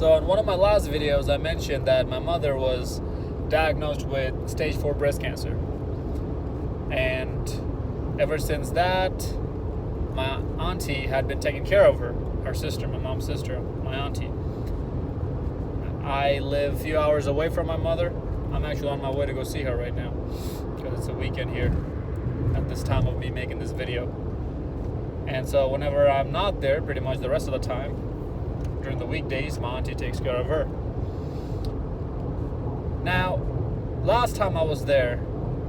So in one of my last videos, I mentioned that my mother was diagnosed with stage 4 breast cancer. And ever since that, my auntie had been taking care of her sister, my mom's sister, my auntie. I live a few hours away from my mother. I'm actually on my way to go see her right now because it's a weekend here at this time of me making this video. And so whenever I'm not there, pretty much the rest of the time, during the weekdays, my auntie takes care of her. Now, last time I was there,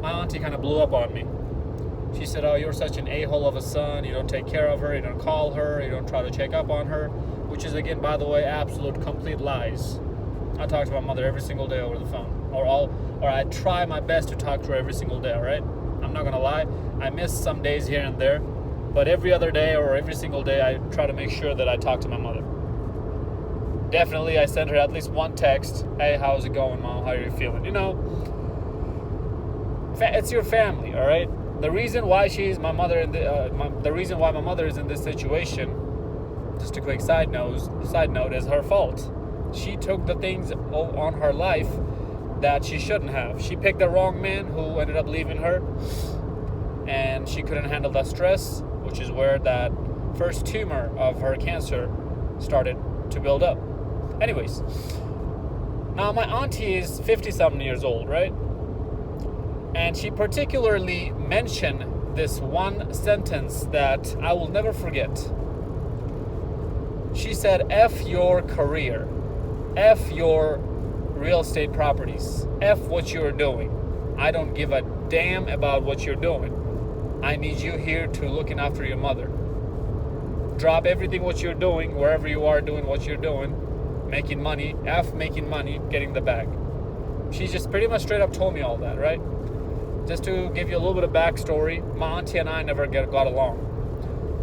my auntie kind of blew up on me. She said, "Oh, you're such an a-hole of a son. You don't take care of her. You don't call her. You don't try to check up on her," which is, again, by the way, absolute complete lies. I talk to my mother every single day over the phone, or I try my best to talk to her every single day. All right, I'm not gonna lie. I miss some days here and there, but every other day or every single day, I try to make sure that I talk to my mother. Definitely, I send her at least one text. "Hey, how's it going, Mom? How are you feeling?" You know, it's your family, all right. The reason why my mother is in this situation, just a quick side note, is her fault. She took the things on her life that she shouldn't have. She picked the wrong man who ended up leaving her, and she couldn't handle that stress, which is where that first tumor of her cancer started to build up. Anyways, now my auntie is 50-something years old, right? And she particularly mentioned this one sentence that I will never forget. She said, "F your career, F your real estate properties, F what you're doing. I don't give a damn about what you're doing. I need you here to looking after your mother. Drop everything what you're doing, wherever you are doing what you're doing, making money, F making money, getting the bag." She just pretty much straight up told me all that, right? Just to give you a little bit of backstory, my auntie and I never got along.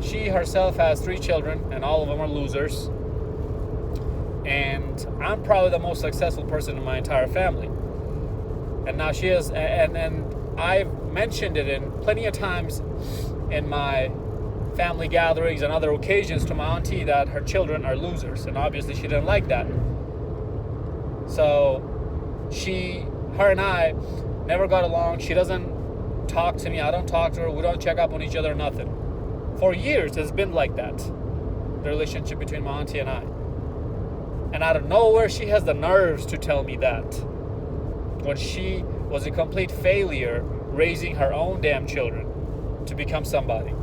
She herself has 3 children, and all of them are losers. And I'm probably the most successful person in my entire family. And now she is, and I've mentioned it in plenty of times in my family gatherings and other occasions to my auntie that her children are losers, and obviously she didn't like that. So her and I never got along. She doesn't talk to me. I don't talk to her. We don't check up on each other, nothing. For years, it's been like that, the relationship between my auntie and I. And out of nowhere, she has the nerves to tell me that when she was a complete failure raising her own damn children to become somebody.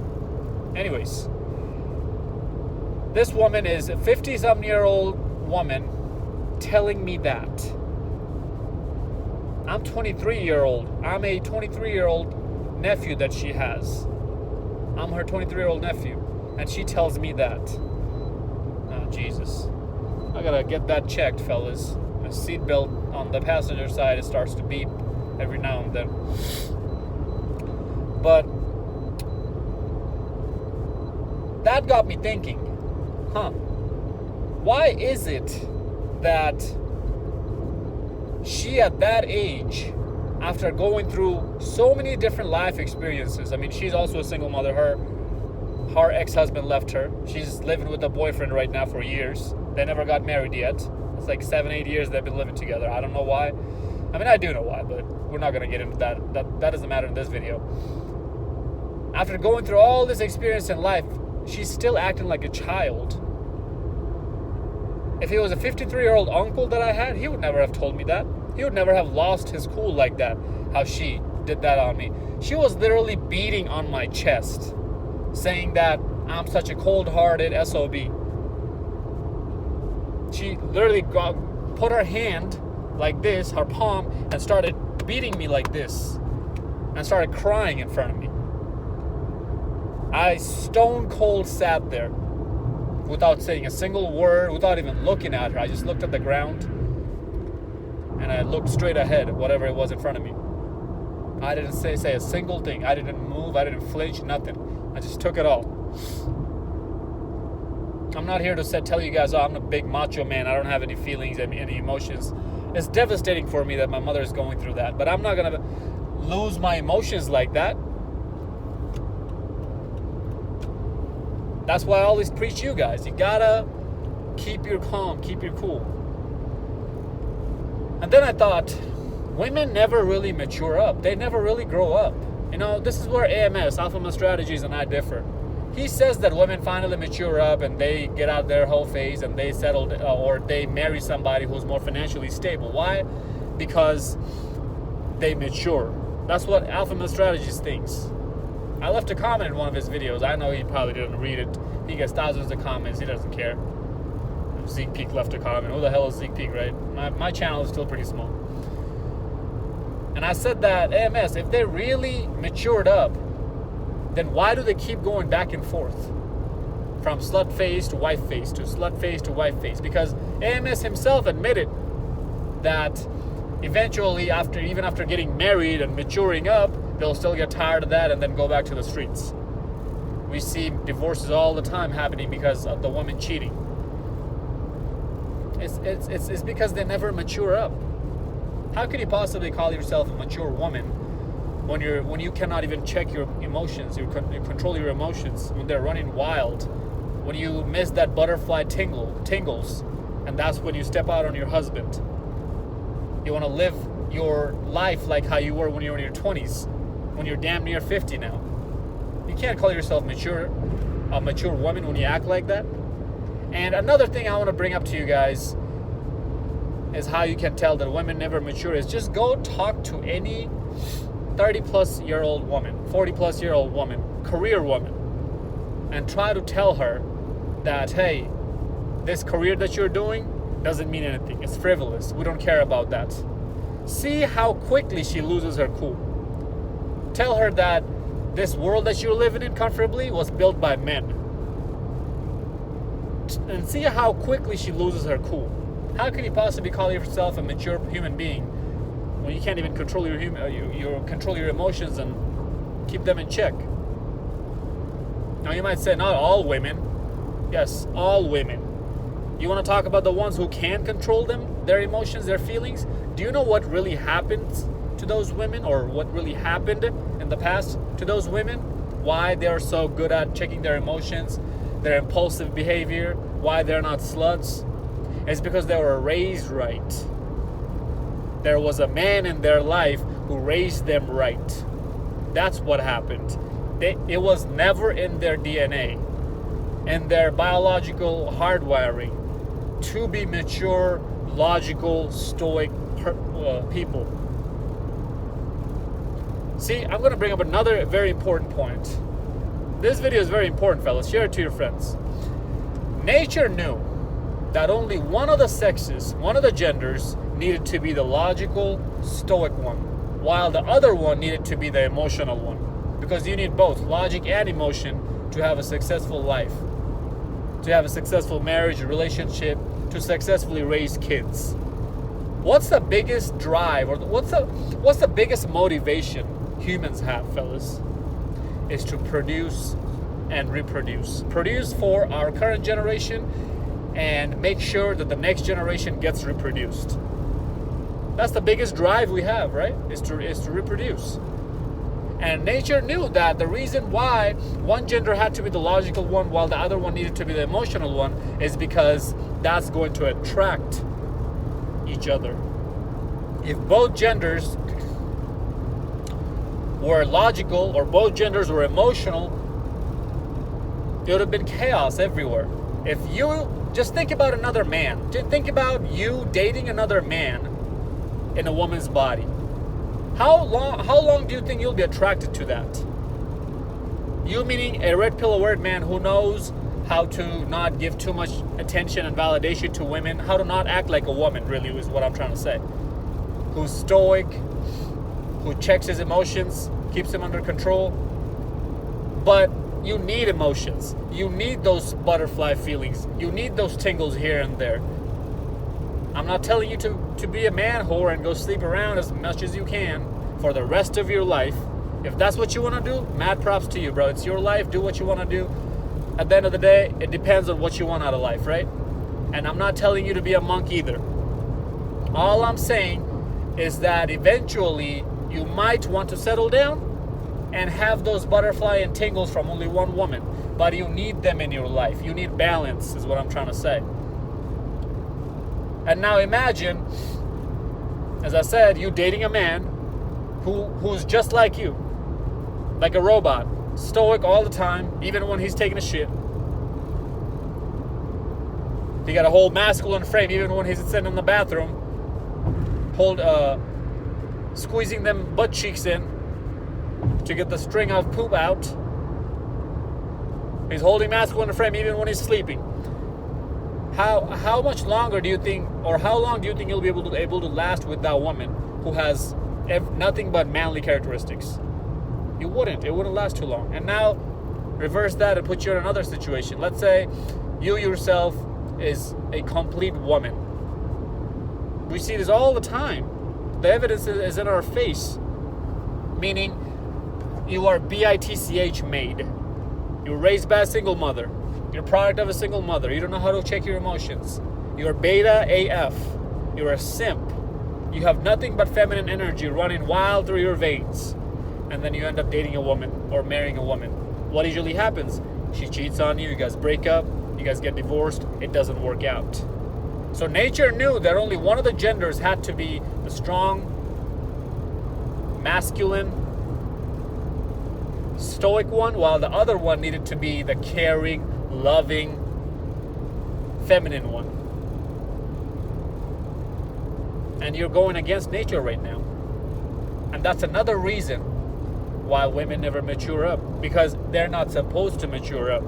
Anyways, this woman is a 50-something-year-old woman telling me that. I'm 23-year-old. I'm a 23-year-old nephew that she has. I'm her 23-year-old nephew. And she tells me that. Oh, Jesus. I gotta get that checked, fellas. The seatbelt on the passenger side, it starts to beep every now and then. But that got me thinking, why is it that she at that age, after going through so many different life experiences, I mean, she's also a single mother. Her ex-husband left her. She's living with a boyfriend right now for years. They never got married yet. It's like 7-8 years they've been living together. I don't know why. I mean, I do know why, but we're not going to get into that. That doesn't matter in this video. After going through all this experience in life, she's still acting like a child. If he was a 53-year-old uncle that I had, he would never have told me that. He would never have lost his cool like that, how she did that on me. She was literally beating on my chest, saying that I'm such a cold-hearted SOB. She literally put her hand like this, her palm, and started beating me like this, and started crying in front of me. I stone cold sat there without saying a single word, without even looking at her. I just looked at the ground, and I looked straight ahead at whatever it was in front of me. I didn't say a single thing. I didn't move. I didn't flinch, nothing. I just took it all. I'm not here to tell you guys, I'm a big macho man. I don't have any feelings, any emotions. It's devastating for me that my mother is going through that, but I'm not going to lose my emotions like that. That's why I always preach you guys. You gotta Keep your calm, keep your cool. And then I thought, women never really mature up. They never really grow up. You know, this is where AMS, Alpha Male Strategies, and I differ. He says that women finally mature up and they get out their whole phase and they settle, or they marry somebody who's more financially stable. Why? Because they mature. That's what Alpha Male Strategies thinks. I left a comment in one of his videos. I know he probably didn't read it. He gets thousands of comments. He doesn't care. Zeekpeak left a comment. Who the hell is Zeekpeak, right? My channel is still pretty small. And I said that, AMS, if they really matured up, then why do they keep going back and forth? From slut phase to wife phase to slut phase to wife phase? Because AMS himself admitted that eventually, even after getting married and maturing up, they'll still get tired of that and then go back to the streets. We see divorces all the time happening because of the woman cheating. It's because they never mature up. How can you possibly call yourself a mature woman when you cannot even check your emotions, you control your emotions, when they're running wild, when you miss that butterfly tingles, and that's when you step out on your husband. You want to live your life like how you were when you were in your 20s, when you're damn near 50 now. You can't call yourself a mature woman when you act like that. And another thing I want to bring up to you guys is how you can tell that women never mature is just go talk to any 30-plus-year-old woman, 40-plus-year-old woman, career woman, and try to tell her that, hey, this career that you're doing doesn't mean anything. It's frivolous. We don't care about that. See how quickly she loses her cool. Tell her that this world that you're living in comfortably was built by men. And see how quickly she loses her cool. How can you possibly call yourself a mature human being when you can't even control your emotions and keep them in check? Now you might say, not all women. Yes, all women. You want to talk about the ones who can control them, their emotions, their feelings? Do you know what really happens to those women, or what really happened in the past to those women? Why they're so good at checking their emotions, their impulsive behavior, why they're not sluts? It's because they were raised right. There was a man in their life who raised them right. That's what happened. It was never in their DNA, in their biological hardwiring, to be mature, logical, stoic people. See, I'm going to bring up another very important point. This video is very important, fellas. Share it to your friends. Nature knew that only one of the sexes, one of the genders, needed to be the logical, stoic one, while the other one needed to be the emotional one. Because you need both logic and emotion to have a successful life, to have a successful marriage, relationship, to successfully raise kids. What's the biggest drive, or what's the biggest motivation humans have, fellas? Is to produce and reproduce. Produce for our current generation and make sure that the next generation gets reproduced. That's the biggest drive we have, right? Is to reproduce. And nature knew that the reason why one gender had to be the logical one while the other one needed to be the emotional one is because that's going to attract each other. If both genders were logical or both genders were emotional, it would have been chaos everywhere. If you just think about another man, just think about you dating another man in a woman's body. How long do you think you'll be attracted to that? You meaning a red pill aware man who knows how to not give too much attention and validation to women, how to not act like a woman, really, is what I'm trying to say. Who's stoic, who checks his emotions, keeps them under control. But you need emotions. You need those butterfly feelings. You need those tingles here and there. I'm not telling you to be a man whore and go sleep around as much as you can for the rest of your life. If that's what you want to do, mad props to you, bro. It's your life. Do what you want to do. At the end of the day, it depends on what you want out of life, right? And I'm not telling you to be a monk either. All I'm saying is that eventually you might want to settle down and have those butterfly and tingles from only one woman. But you need them in your life. You need balance, is what I'm trying to say. And now imagine, as I said, you dating a man who's just like you, like a robot, stoic all the time, even when he's taking a shit. He got a whole masculine frame, even when he's sitting in the bathroom, squeezing them butt cheeks in to get the string of poop out. He's holding masculine frame even when he's sleeping. How much longer do you think, or how long do you think you'll be able to last with that woman who has nothing but manly characteristics? You wouldn't. It wouldn't last too long. And now, reverse that and put you in another situation. Let's say you yourself is a complete woman. We see this all the time. The evidence is in our face. Meaning, you are BITCH made. You were raised by a single mother. You're a product of a single mother. You don't know how to check your emotions. You're beta AF. You're a simp. You have nothing but feminine energy running wild through your veins. And then you end up dating a woman or marrying a woman. What usually happens? She cheats on you. You guys break up. You guys get divorced. It doesn't work out. So nature knew that only one of the genders had to be the strong, masculine, stoic one, while the other one needed to be the caring, loving, feminine one. And you're going against nature right now. And that's another reason why women never mature up, because they're not supposed to mature up.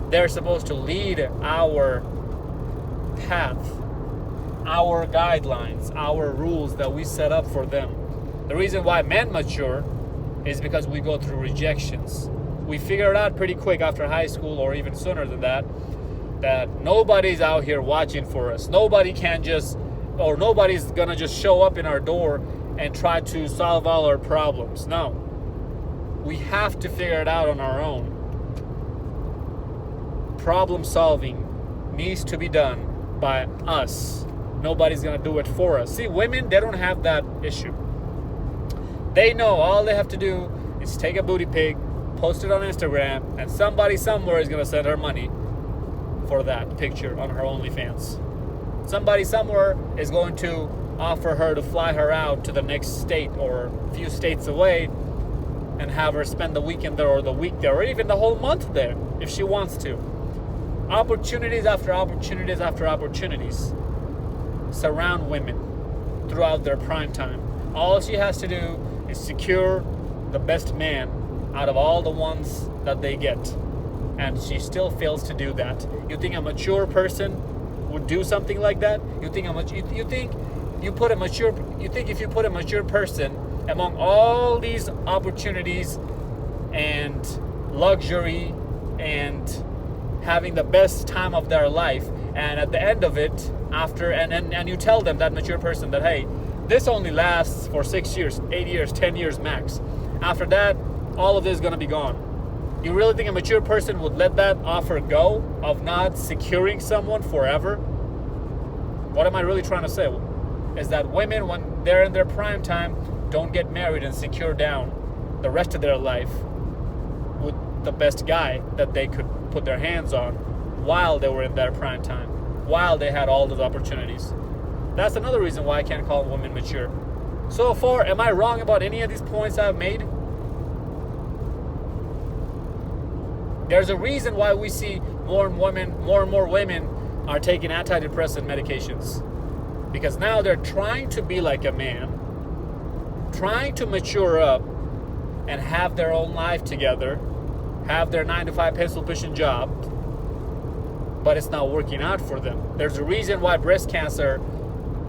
They're supposed to lead our path, our guidelines, our rules that we set up for them. The reason why men mature is because we go through rejections. We figure it out pretty quick after high school, or even sooner than that, that nobody's out here watching for us. Nobody's gonna just show up in our door and try to solve all our problems. No. We have to figure it out on our own. Problem solving needs to be done by us. Nobody's gonna do it for us. See, women, they don't have that issue. They know all they have to do is take a booty pic, post it on Instagram, and somebody somewhere is gonna send her money for that picture on her OnlyFans. Somebody somewhere is going to offer her to fly her out to the next state or a few states away and have her spend the weekend there, or the week there, or even the whole month there if she wants to. Opportunities after opportunities after opportunities surround women throughout their prime time. All she has to do is secure the best man out of all the ones that they get, and she still fails to do that. You think a mature person would do something like that? You think if you put a mature person among all these opportunities and luxury and having the best time of their life, and at the end of it, and you tell them, that mature person, that hey, this only lasts for 6 years, 8 years, 10 years max. After that, all of this is going to be gone. You really think a mature person would let that offer go of not securing someone forever? What am I really trying to say? Is that women, when they're in their prime time, don't get married and secure down the rest of their life with the best guy that they could put their hands on while they were in their prime time, while they had all those opportunities. That's another reason why I can't call women mature. So far, am I wrong about any of these points I've made? There's a reason why we see more and more women are taking antidepressant medications. Because now they're trying to be like a man, trying to mature up and have their own life together, have their 9-to-5 pencil pushing job, but it's not working out for them. There's a reason why breast cancer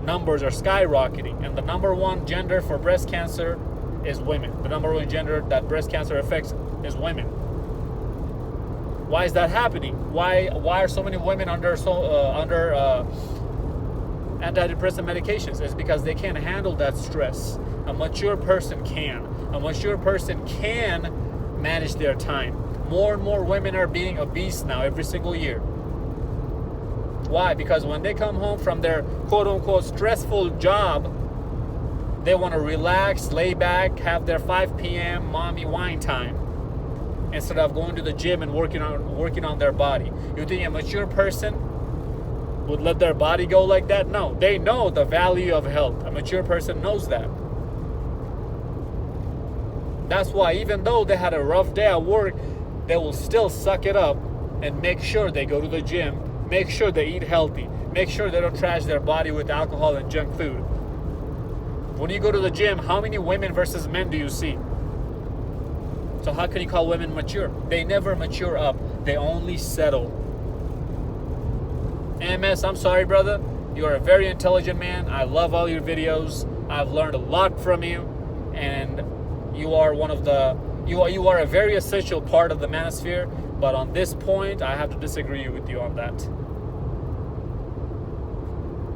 numbers are skyrocketing, and the number one gender for breast cancer is women. The number one gender that breast cancer affects is women. Why is that happening? Why are so many women under antidepressant medications? It's because they can't handle that stress. A mature person can. A mature person can manage their time. More and more women are being obese now every single year. Why? Because when they come home from their quote-unquote stressful job, they want to relax, lay back, have their 5 p.m. mommy wine time, instead of going to the gym and working on their body. You think a mature person would let their body go like that? No, they know the value of health. A mature person knows that. That's why even though they had a rough day at work, they will still suck it up and make sure they go to the gym, make sure they eat healthy, make sure they don't trash their body with alcohol and junk food. When you go to the gym, how many women versus men do you see? So how can you call women mature? They never mature up. They only settle. MS, I'm sorry, brother. You are a very intelligent man. I love all your videos. I've learned a lot from you. And you are one of the... You are a very essential part of the manosphere. But on this point, I have to disagree with you on that.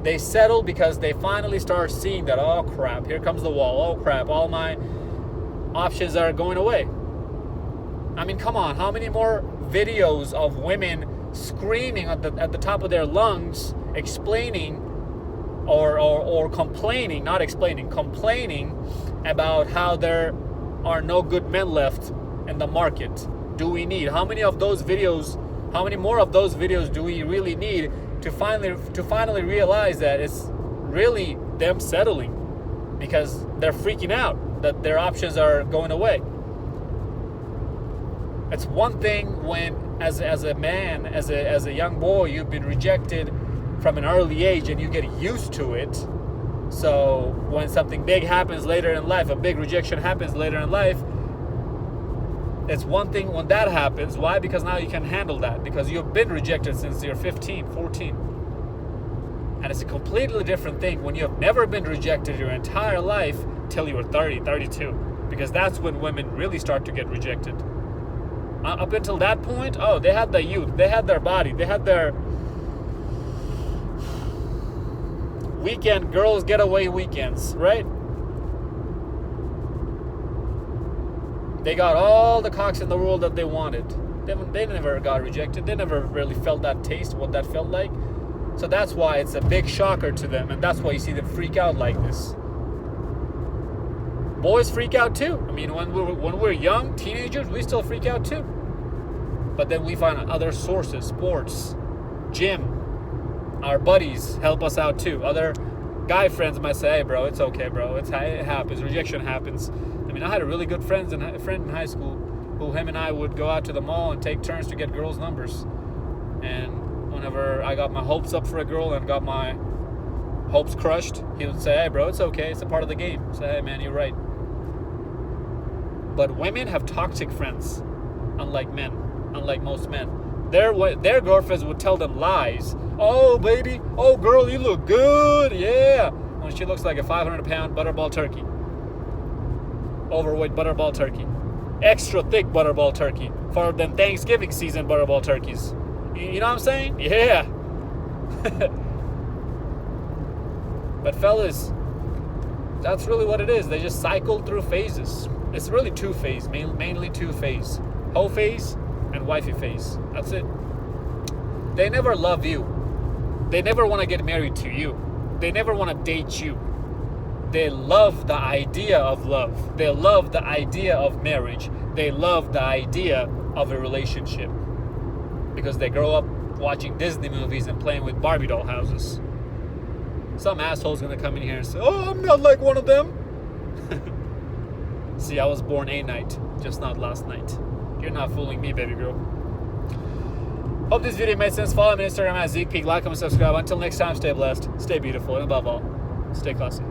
They settle because they finally start seeing that, oh crap, here comes the wall. Oh crap, all my options are going away. I mean, come on, how many more videos of women screaming at the top of their lungs, explaining or complaining, not explaining, complaining about how there are no good men left in the market? Do we need? How many more of those videos do we really need to finally realize that it's really them settling because they're freaking out that their options are going away? It's one thing when, as a man, as a young boy, you've been rejected from an early age and you get used to it. So when something big happens later in life, a big rejection happens later in life, it's one thing when that happens. Why? Because now you can handle that because you've been rejected since you're 15, 14. And it's a completely different thing when you have never been rejected your entire life till you were 30, 32. Because that's when women really start to get rejected. Up until that point, oh, they had the youth, they had their body, they had their weekend girls getaway weekends, right? They got all the cocks in the world that they wanted. They never got rejected. They never really felt that taste, what that felt like. So that's why it's a big shocker to them, and that's why you see them freak out like this. Boys freak out too. I mean, when we're young, teenagers, we still freak out too. But then we find other sources, sports, gym. Our buddies help us out too. Other guy friends might say, hey bro, it's okay bro, it happens, rejection happens. I mean, I had a really good friend in high school who him and I would go out to the mall and take turns to get girls' numbers. And whenever I got my hopes up for a girl and got my hopes crushed, he would say, hey bro, it's okay, it's a part of the game. Say, hey man, you're right. But women have toxic friends, unlike most men. Their girlfriends would tell them lies. Oh baby, oh girl, you look good, yeah. When she looks like a 500-pound butterball turkey. Overweight butterball turkey. Extra thick butterball turkey for them Thanksgiving season butterball turkeys. You know what I'm saying? Yeah. But fellas, that's really what it is. They just cycle through phases. It's really two phase, mainly two phase. Hoe phase and wifey phase. That's it. They never love you. They never want to get married to you. They never want to date you. They love the idea of love. They love the idea of marriage. They love the idea of a relationship. Because they grow up watching Disney movies and playing with Barbie doll houses. Some asshole's gonna come in here and say, oh, I'm not like one of them. See, I was born a night, just not last night. You're not fooling me, baby girl. Hope this video made sense. Follow me on Instagram at Zeekpeak. Like, comment, subscribe. Until next time, stay blessed, stay beautiful, and above all, stay classy.